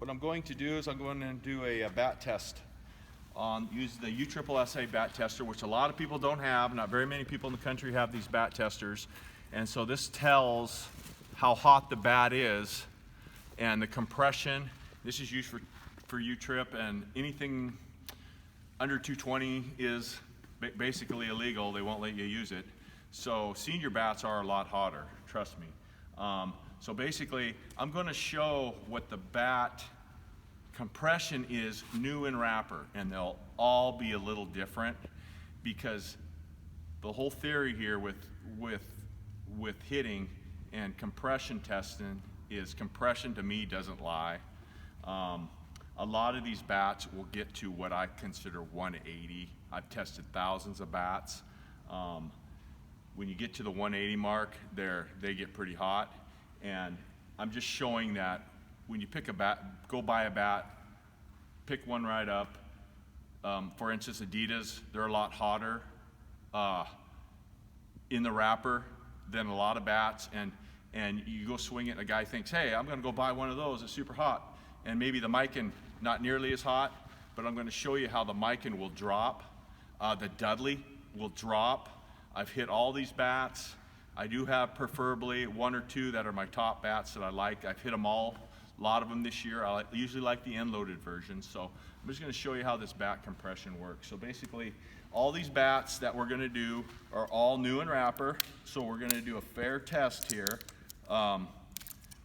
what I'm going to do is I'm going to do a bat test on use the USSSA bat tester, which a lot of people don't have. Not very many people in the country have these bat testers. And so this tells how hot the bat is and the compression. This is used for U-trip, and anything under 220 is basically illegal. They won't let you use it. So senior bats are a lot hotter, trust me. So basically, I'm going to show what the bat compression is new in wrapper, and they'll all be a little different, because the whole theory here with hitting and compression testing is compression to me doesn't lie. A lot of these bats will get to what I consider 180. I've tested thousands of bats. When you get to the 180 mark, they get pretty hot. And I'm just showing that when you pick a bat, go buy a bat, pick one right up. For instance, Adidas, they're a lot hotter in the wrapper than a lot of bats. And you go swing it, and a guy thinks, hey, I'm going to go buy one of those. It's super hot. And maybe the mican, not nearly as hot, but I'm going to show you how the mican will drop. The Dudley will drop. I've hit all these bats. I do have preferably one or two that are my top bats that I like. I've hit them all, a lot of them this year. I usually like the end-loaded version. So I'm just going to show you how this bat compression works. So basically, all these bats that we're going to do are all new in wrapper. So we're going to do a fair test here.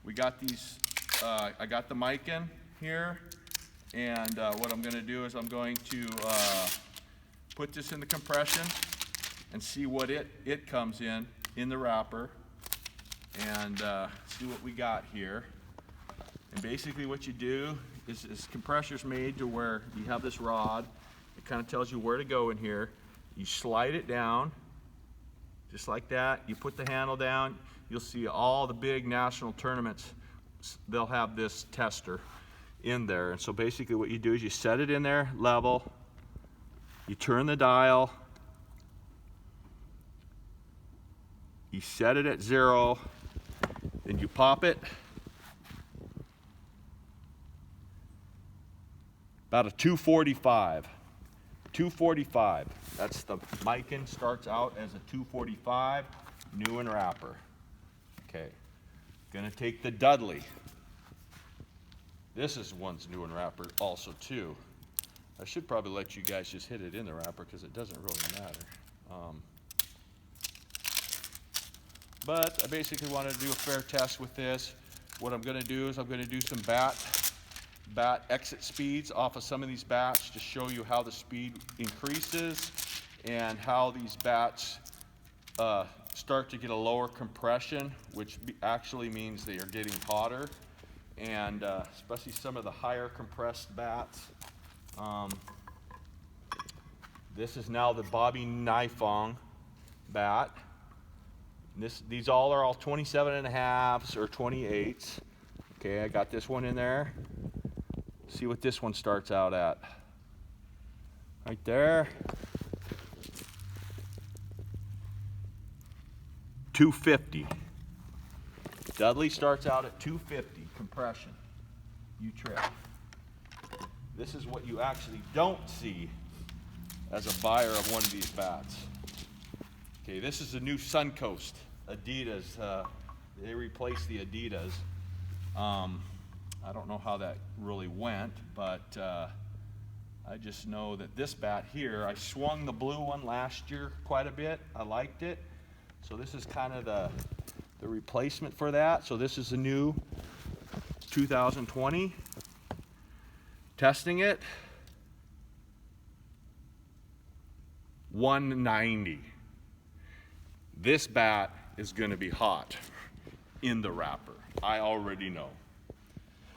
We got these, I got the mican here, and what I'm going to do is I'm going to put this in the compression and see what it comes in the wrapper, and see what we got here. And basically what you do is compressor's made to where you have this rod. It kind of tells you where to go in here. You slide it down just like that. You put the handle down. You'll see all the big national tournaments, they'll have this tester in there. And so basically what you do is you set it in there level, you turn the dial, you set it at 0, then you pop it. About a 245. 245. That's the mican, starts out as a 245, new in wrapper. Okay, gonna take the Dudley. This is one's new in wrapper also too. I should probably let you guys just hit it in the wrapper because it doesn't really matter. But I basically want to do a fair test with this. What I'm gonna do is I'm gonna do some bat exit speeds off of some of these bats to show you how the speed increases and how these bats start to get a lower compression, which actually means they are getting hotter, and especially some of the higher compressed bats. This is now the Bobby Nifong bat. These all are all 27.5s or 28s. Okay, I got this one in there. See what this one starts out at. Right there. 250. Dudley starts out at 250 compression. U-trip. This is what you actually don't see as a buyer of one of these bats. Okay, this is the new Suncoast Adidas. They replaced the Adidas. I don't know how that really went, but I just know that this bat here, I swung the blue one last year quite a bit. I liked it. So this is kind of the replacement for that. So this is the new 2020. Testing it. 190. This bat is going to be hot in the wrapper. I already know.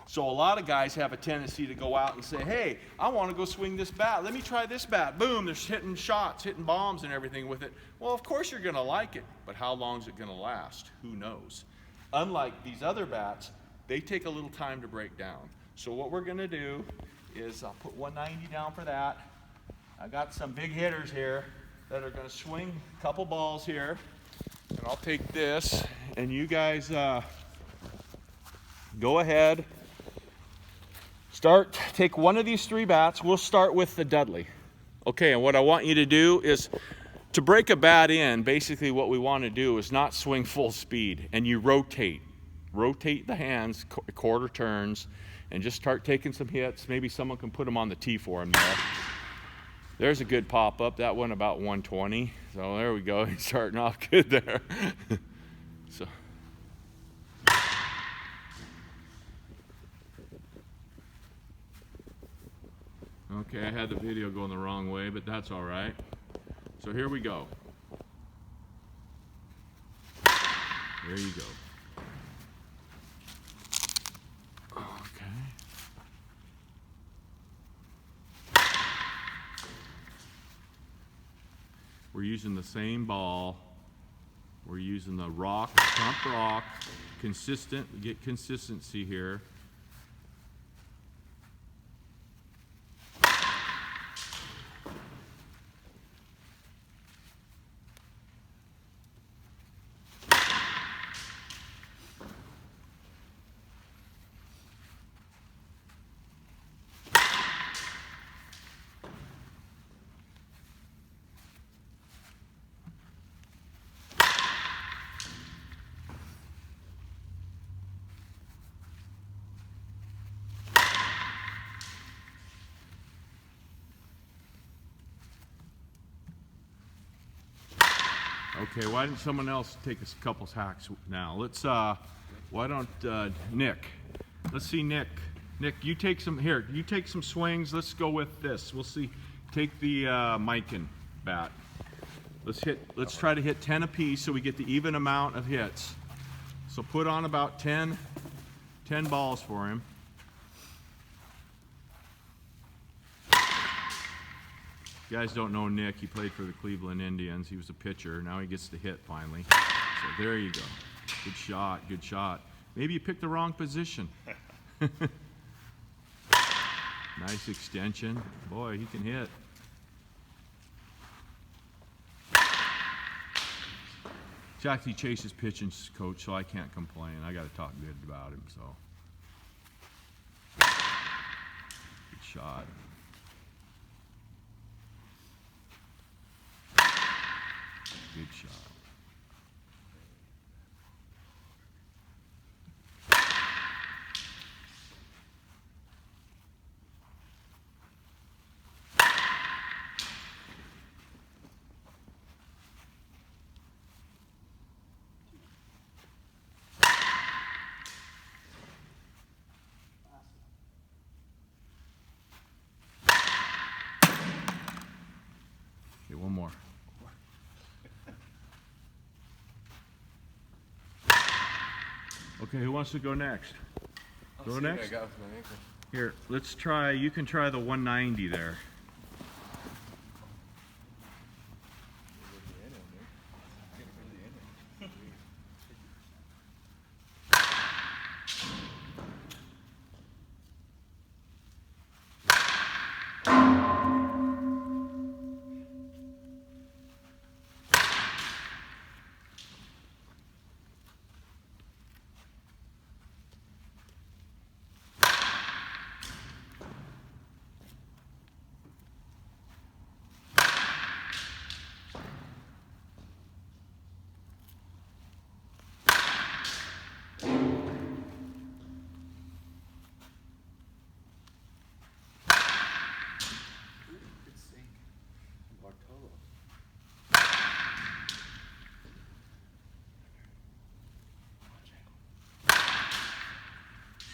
So a lot of guys have a tendency to go out and say, hey, I want to go swing this bat. Let me try this bat. Boom, they're hitting shots, hitting bombs and everything with it. Well, of course you're going to like it, but how long is it going to last? Who knows? Unlike these other bats, they take a little time to break down. So what we're going to do is I'll put 190 down for that. I got some big hitters here that are going to swing a couple balls here. And I'll take this, and you guys go ahead Take one of these 3 bats. We'll start with the Dudley. Okay, and what I want you to do is to break a bat in, basically what we want to do is not swing full speed, and you rotate. Rotate the hands, quarter turns, and just start taking some hits. Maybe someone can put them on the tee for him there. There's a good pop-up. That one about 120. So there we go. He's starting off good there. So. Okay, I had the video going the wrong way, but that's all right. So here we go. There you go. Okay. We're using the same ball. We're using the rock, front rock, consistent, get consistency here. Okay, why didn't someone else take a couple hacks now? Let's, why don't, Nick? Let's see, Nick. Nick, you take some, here, you take some swings. Let's go with this. We'll see. Take the Miken bat. Let's try to hit 10 apiece so we get the even amount of hits. So put on about 10 balls for him. You guys don't know Nick. He played for the Cleveland Indians. He was a pitcher. Now he gets to hit finally. So there you go. Good shot. Good shot. Maybe you picked the wrong position. Nice extension. Boy, he can hit. Jackie Chase's pitching coach, so I can't complain. I got to talk good about him. So good shot. Good shot. Okay, one more. Okay, who wants to go next? Go next? I got with my ankle. Here, let's try, you can try the 190 there.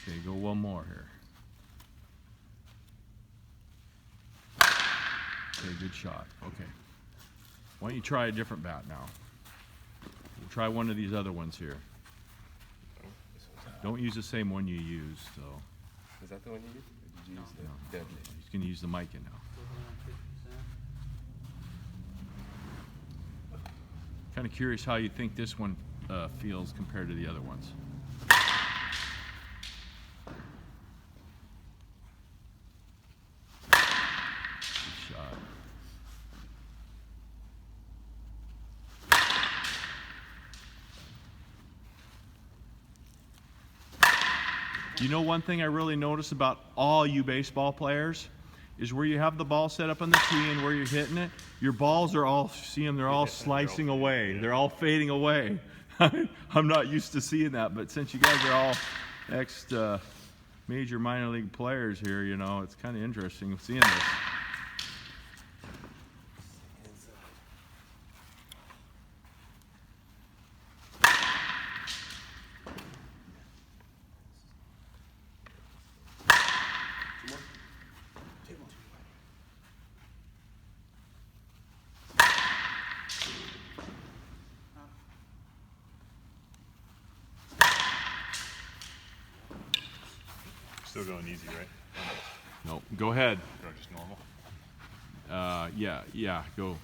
Okay, go one more here. Okay, good shot. Okay. Why don't you try a different bat now? We'll try one of these other ones here. Don't use the same one you used, so. Is that the one you used? Or did you use the Deadly? He's going to use the Miken now. Kind of curious how you think this one feels compared to the other ones. You know, one thing I really notice about all you baseball players is where you have the ball set up on the tee and where you're hitting it, your balls are all, see them, they're all slicing away. They're all fading away. I'm not used to seeing that, but since you guys are all major minor league players here, you know, it's kind of interesting seeing this. Still going easy, right? No, go ahead. Or just normal? Yeah, go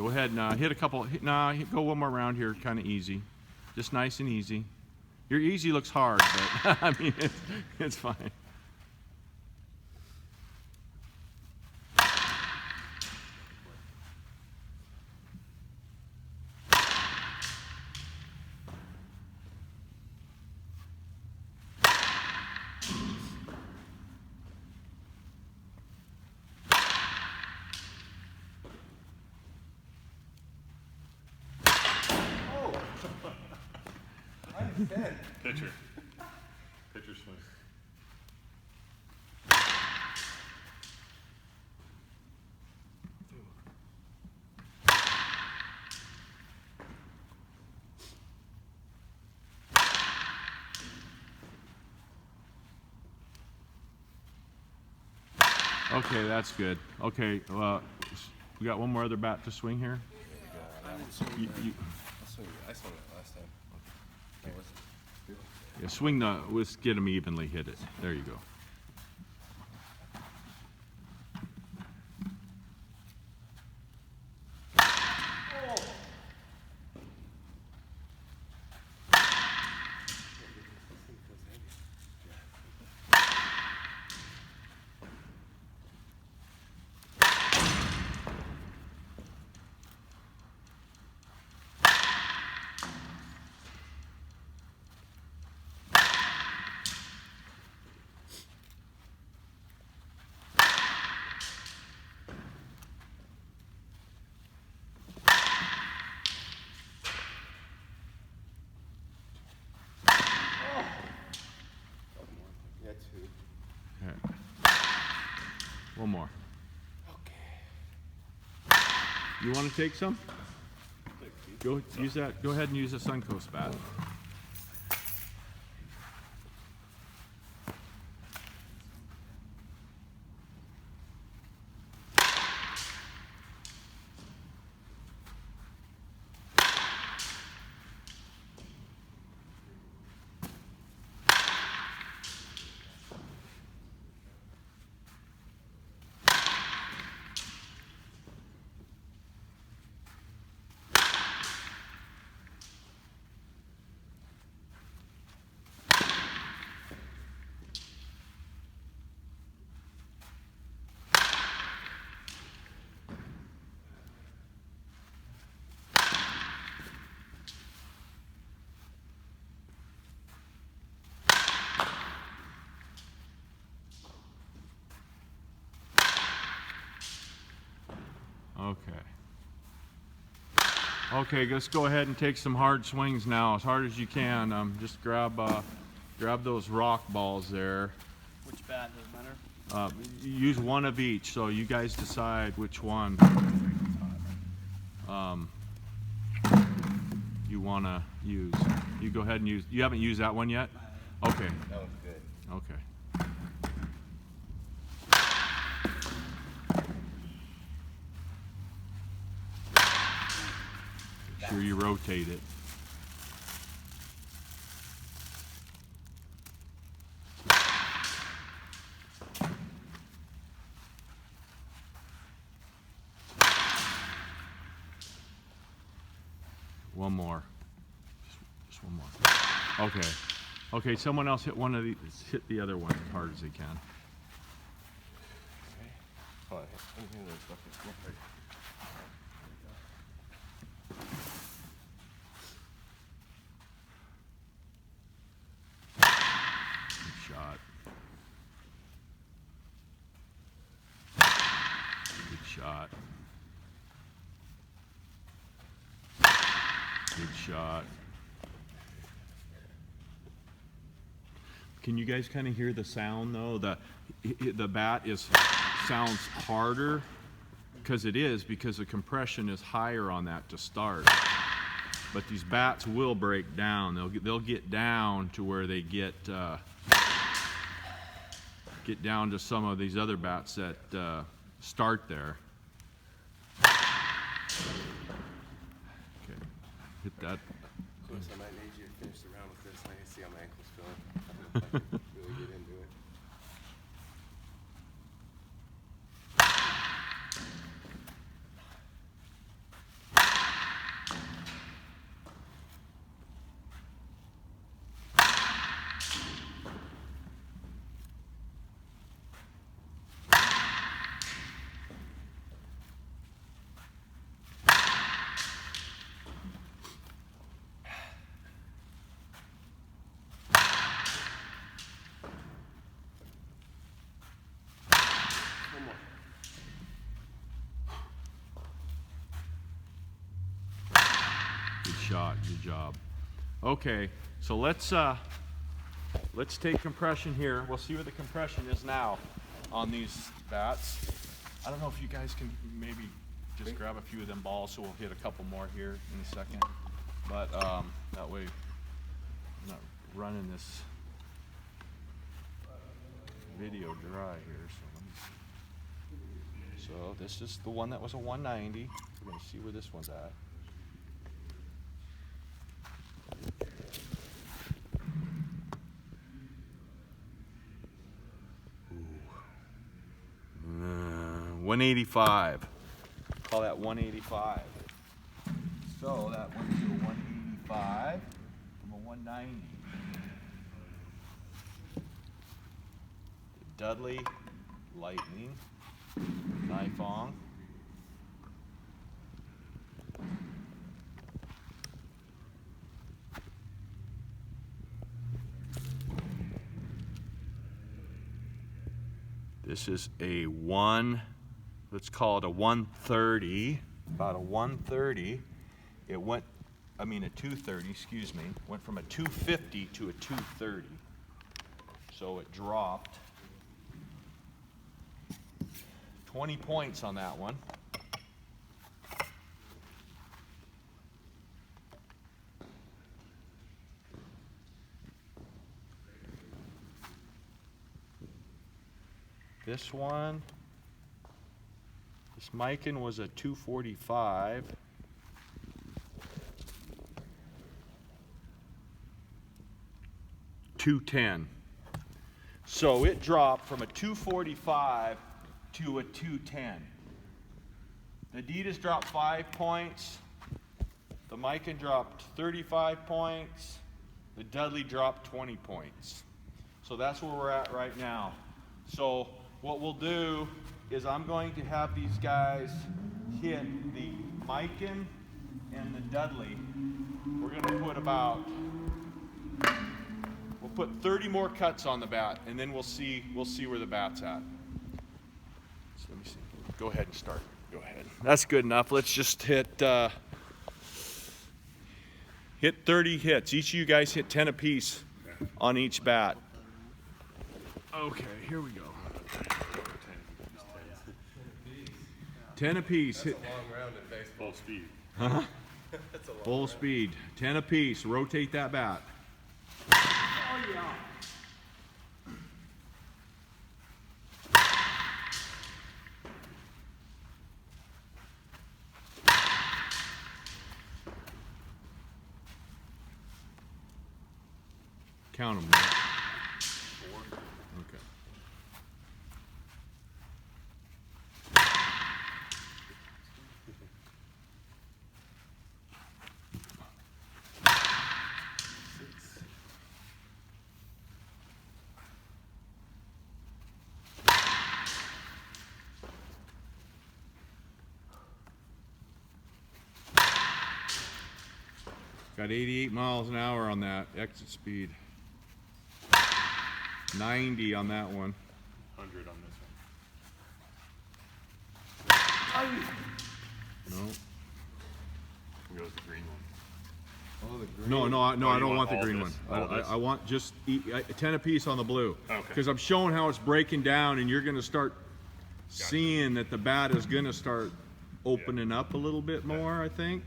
ahead and hit a couple, go one more round here, kind of easy. Just nice and easy. Your easy looks hard, but I mean, it's fine. Pitcher. Pitcher swing. Okay, that's good. Okay, we got one more other bat to swing here. I saw that last time. Yeah, swing let's get them evenly, hit it. There you go. Yeah, two. Okay. One more. Okay. You want to take some? Go use that. Go ahead and use the Suncoast bat. Okay. Okay, let's go ahead and take some hard swings now, as hard as you can. Just grab those rock balls there. Which bat doesn't matter? Use one of each, so you guys decide which one you want to use. You go ahead and use. You haven't used that one yet? Okay. That one's good. Okay. Make sure you rotate it. One more. Just one more. Okay. Okay, someone else hit one of these. Hit the other one as hard as they can. Okay. Hold on. Let me those buckets real quick. Good shot. Can you guys kind of hear the sound though? The bat sounds harder because the compression is higher on that to start. But these bats will break down. They'll get down to where they get down to some of these other bats that start there. Okay, hit that. Close, I might need you to finish the round with this. I can see how my ankle's feeling. I don't know if I can really get into it. Good shot, good job. Okay, so let's take compression here. We'll see where the compression is now on these bats. I don't know if you guys can maybe just grab a few of them balls, so we'll hit a couple more here in a second. But that way I'm not running this video dry here. So let me see. So this is the one that was a 190. We're gonna see where this one's at. Ooh. 185. Call that 185. So that went to a 185 from a 190. Dudley Lightning Kaifeng. This is a let's call it a 130, about a 130. It went, a 230, excuse me, went from a 250 to a 230. So it dropped 20 points on that one. This one, this Miken was a 245. $210. So it dropped from a 245 to a 210. The Adidas dropped 5 points. The Miken dropped 35 points. The Dudley dropped 20 points. So that's where we're at right now. So what we'll do is I'm going to have these guys hit the Miken and the Dudley. We're going to put we'll put 30 more cuts on the bat, and then we'll see where the bat's at. So let me see. Go ahead and start. Go ahead. That's good enough. Let's just hit 30 hits. Each of you guys hit 10 apiece on each bat. Okay, here we go. 10 apiece. That's a long round in baseball. Full speed. Huh? That's a long Full round. speed. 10 apiece. Rotate that bat. Oh, yeah. Count them. 4. Okay. Got 88 miles an hour on that exit speed. 90 on that one. 100 on this one. No. Here goes the green one. Oh, the green. No, I you don't want want the all green this? one. All this? I want just 10 apiece on the blue. Okay. Because I'm showing how it's breaking down, and you're gonna start seeing that the bat is gonna start opening up a little bit more, I think.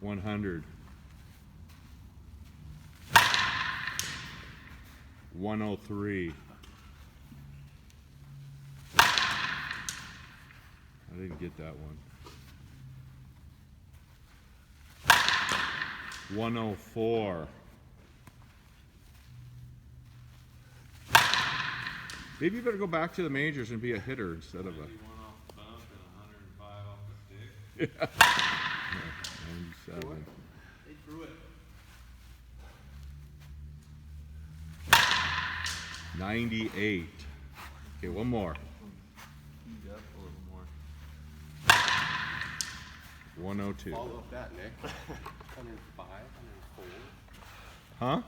$100. 103. I didn't get that one. 104. Maybe you better go back to the majors and be a hitter instead of a. 91 off the bump and 105 off the stick. 97. They threw it. 98. Okay, one more. Heat up a little more. 102. Follow up that, Nick. 105, 104. Huh?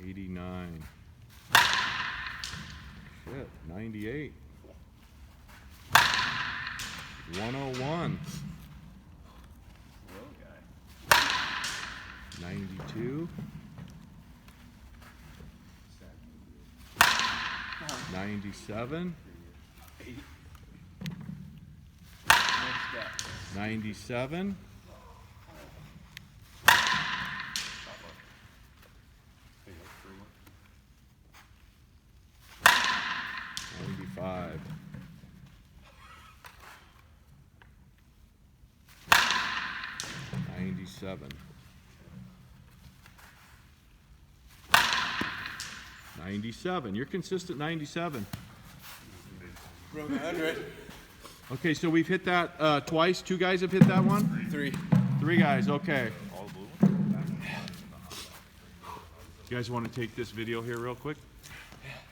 $89. Shit, 98. 101. Slow guy. 92. 97. 97. 95. 97. 97. You're consistent 97. Broke 100. Okay, so we've hit that twice. 2 guys have hit that one? 3. 3 guys, okay. All blue? You guys want to take this video here real quick?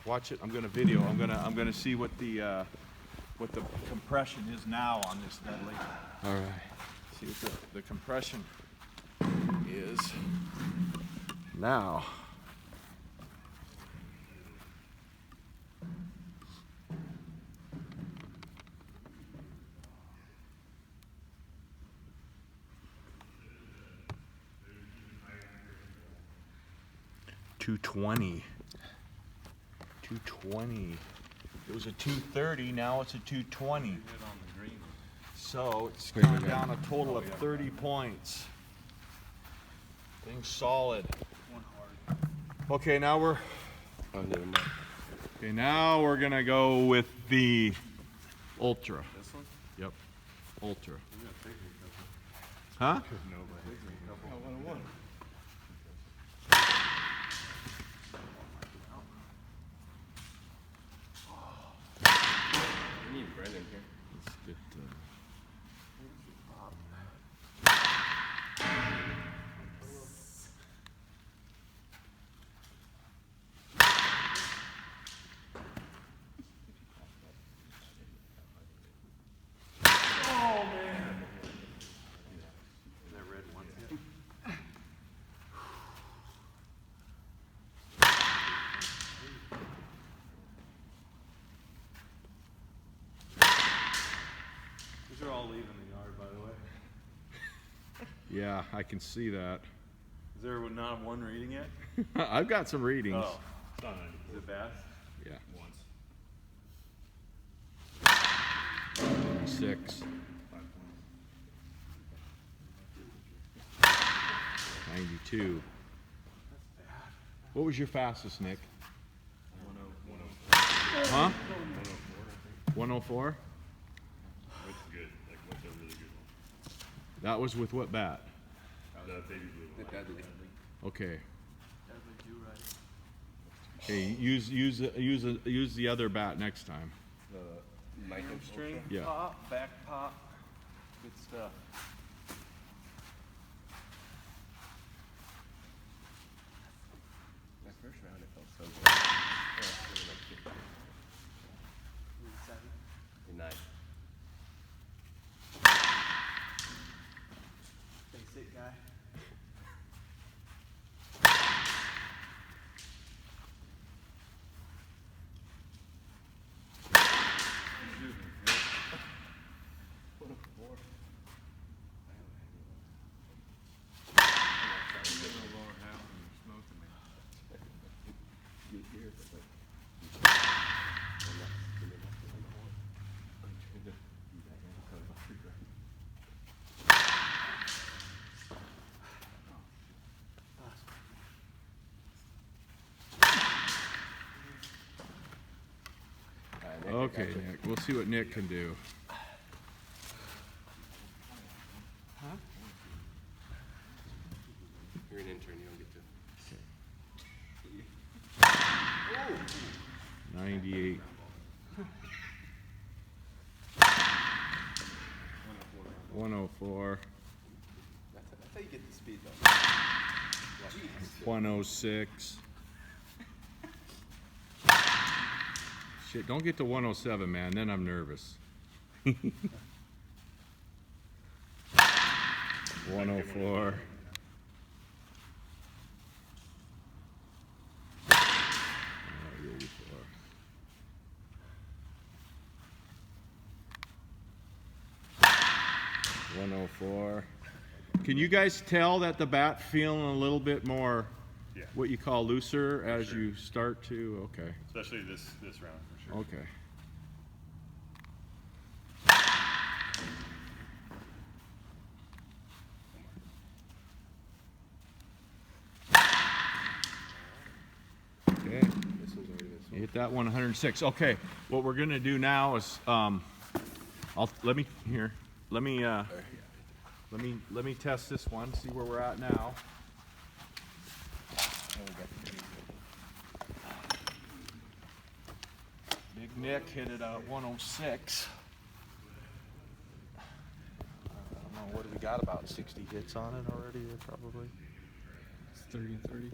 Watch it. I'm gonna video. I'm gonna see what the compression is now on this deadly. All right. See what the compression is now. $220. $220. It was a 230. Now it's a 220. Hit on the green. So it's Wait, gone wait, down a total of 30 points. Thing's solid. Okay, now we're Oh, never mind. now we're gonna go with the Ultra. This one? Yep, Ultra. I'm gonna take me a couple. Huh? Take me a couple. Oh, 101. We need Brendan here. Let's get, That red one hit. These are all leaving the yard, by the way. yeah, I can see that. Is there not one reading yet? I've got some readings. Oh, is it bad? Yeah. Once. 6. 92. What was your fastest, Nick? 104. Huh? 104? What's good? Like, what's a really good one? That was with what bat? The baby blue The one. deadly. Okay. Okay, use the other bat next time. The micro-string? Yeah. Pop, back pop. Good stuff. My first round, it felt so good. Okay, Nick, we'll see what Nick can do. You're an intern, you don't get to. 98. 104. That's how you get the speed though. 106. Shit, don't get to 107, man, then I'm nervous. 104. Can you guys tell that the bat's feeling a little bit more, Yeah. what you call looser as sure. you start to? Okay, Especially this round for sure. okay. Okay. This one's already this one. Hit that one 106. Okay, what we're gonna do now is let me test this one, see where we're at now. Big Nick hit it at 106. I don't know, what do we got, about 60 hits on it already, probably? It's 30 and 30.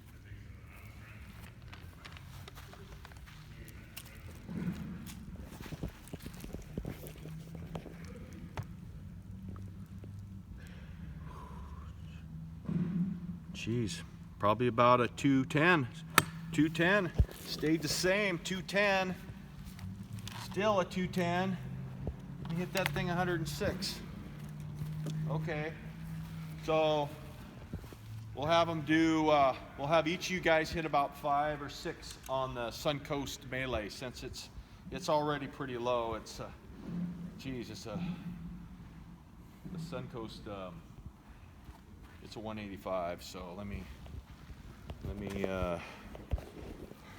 Jeez, probably about a 210. 210, stayed the same, 210. Still a 210. You hit that thing 106. Okay, so we'll have them do, we'll have each of you guys hit about 5 or 6 on the Suncoast Melee, since it's already pretty low. It's, geez, it's the Suncoast, it's a 185, so let me, I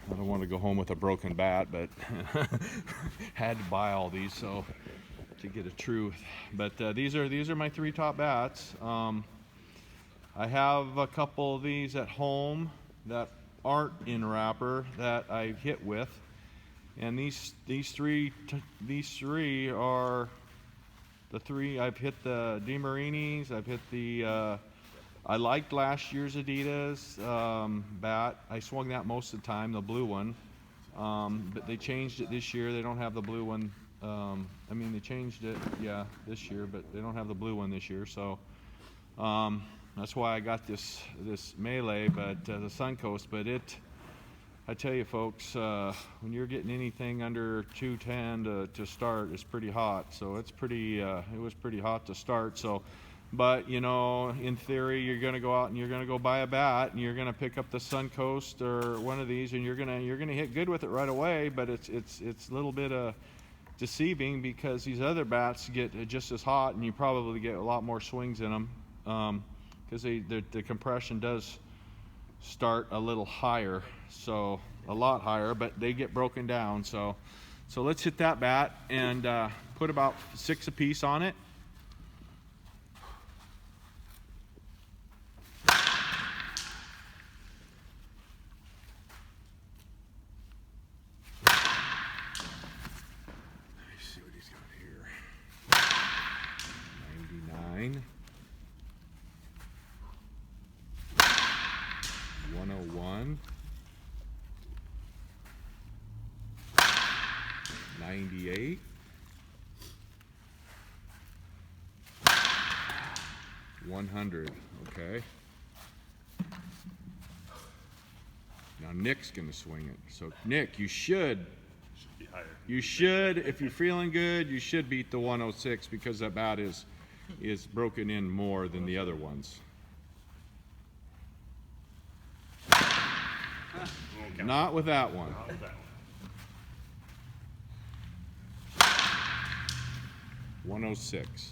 don't want to go home with a broken bat, but had to buy all these so to get a truth. But these are my 3 top bats. I have a couple of these at home that aren't in wrapper that I hit with, and these three are the 3 I've hit. The DeMarinis, I've hit the. I liked last year's Adidas bat. I swung that most of the time, the blue one. But they changed it this year. They don't have the blue one. I mean, they changed it, yeah, this year, but they don't have the blue one this year. So that's why I got this Melee, but the Suncoast. But I tell you, folks, when you're getting anything under 210 to start, it's pretty hot. So it's pretty. It was pretty hot to start. So. But, you know, in theory, you're going to go out and you're going to go buy a bat and you're going to pick up the Suncoast or one of these, and you're going to hit good with it right away. But it's a little bit deceiving, because these other bats get just as hot, and you probably get a lot more swings in them, because the compression does start a little higher, so a lot higher, but they get broken down. So let's hit that bat and put about 6 apiece on it. See what he's got here. 99. 101. 98. 100. Okay. Now Nick's gonna swing it. So Nick, you should Be higher. if you're feeling good, you should beat the 106, because that bat is broken in more than the other ones. Won't count. Not with that one. Not with that one. 106.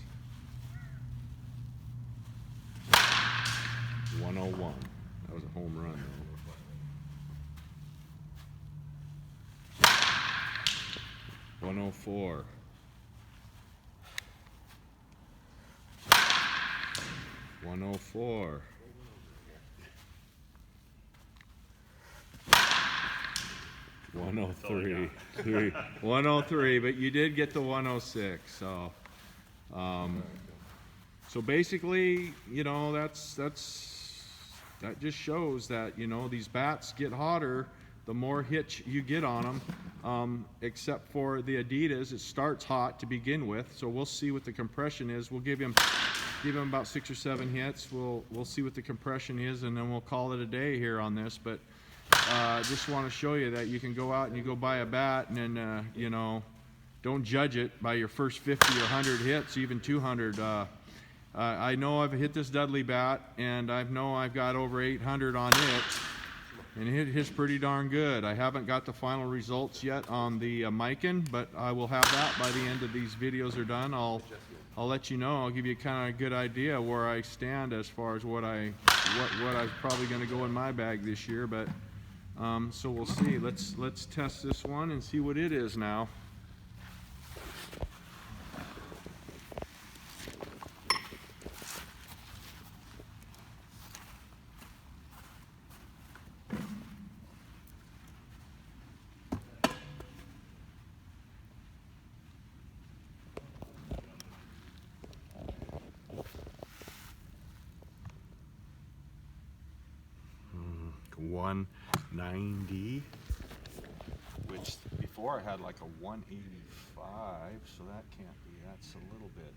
101. That was a home run, though. 102. 104. 104. 103. 103, but you did get the 106. So, so basically, you know, that just shows that, you know, these bats get hotter the more hits you get on them. Except for the Adidas, it starts hot to begin with. So we'll see what the compression is. We'll give him about 6 or 7 hits. We'll see what the compression is, and then we'll call it a day here on this. But just want to show you that you can go out and you go buy a bat, and then you know, don't judge it by your first 50 or 100 hits, even 200. I know I've hit this Dudley bat, and I know I've got over 800 on it, and it hits pretty darn good. I haven't got the final results yet on the Miken, but I will have that by the end of these videos are done. I'll let you know. I'll give you kind of a good idea where I stand as far as what I'm probably going to go in my bag this year. But so we'll see. Let's test this one and see what it is now. Mm, 190, which before I had like a 185, so that can't be. That's a little bit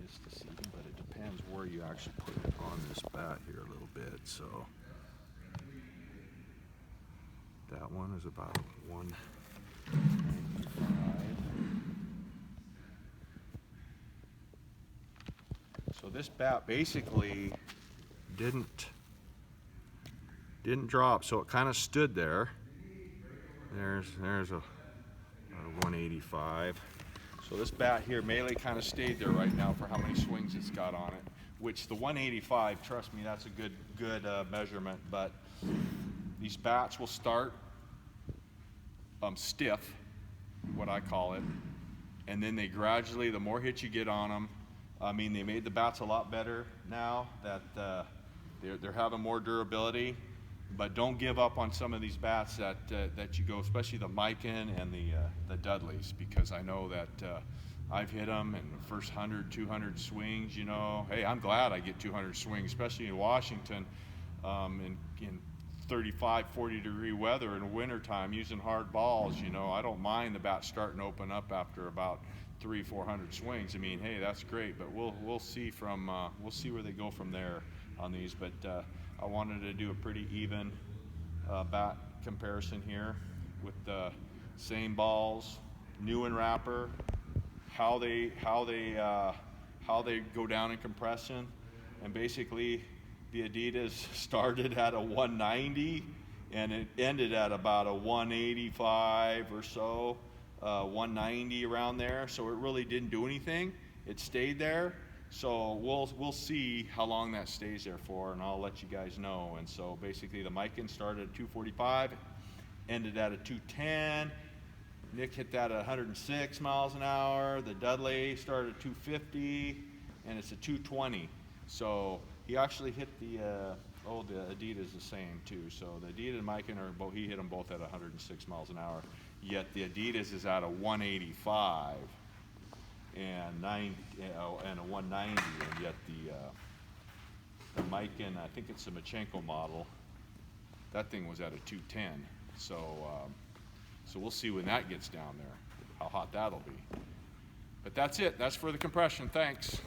misdeceiving, but it depends where you actually put it on this bat here a little bit. So that one is about a 195. So this bat basically didn't drop, so it kind of stood there. There's a 185. So this bat here, melee, kind of stayed there right now for how many swings it's got on it. Which the 185, trust me, that's a good measurement. But these bats will start stiff, what I call it, and then they gradually, the more hits you get on them. I mean, they made the bats a lot better now that they're having more durability. But don't give up on some of these bats that you go, especially the Miken and the Dudleys, because I know that I've hit them in the first 100, 200 swings. You know, hey, I'm glad I get 200 swings, especially in Washington, in 35, 40 degree weather in the wintertime using hard balls. You know, I don't mind the bat starting to open up after about 300, 400 swings. I mean, hey, that's great, but we'll see from we'll see where they go from there on these. But I wanted to do a pretty even bat comparison here with the same balls, new and wrapper, how they go down in compression, and basically the Adidas started at a 190 and it ended at about a 185 or so, 190 around there. So it really didn't do anything. It stayed there. So we'll see how long that stays there for, and I'll let you guys know. And so basically the Miken started at 245, ended at a 210. Nick hit that at 106 miles an hour. The Dudley started at 250, and it's a 220. So he actually hit the the Adidas the same too. So the Adidas and Miken are both, he hit them both at 106 miles an hour. Yet the Adidas is at a 185. And a 190, and yet the Miken, I think it's a Machenko model, that thing was at a 210. So so we'll see when that gets down there, how hot that'll be. But that's it. That's for the compression. Thanks.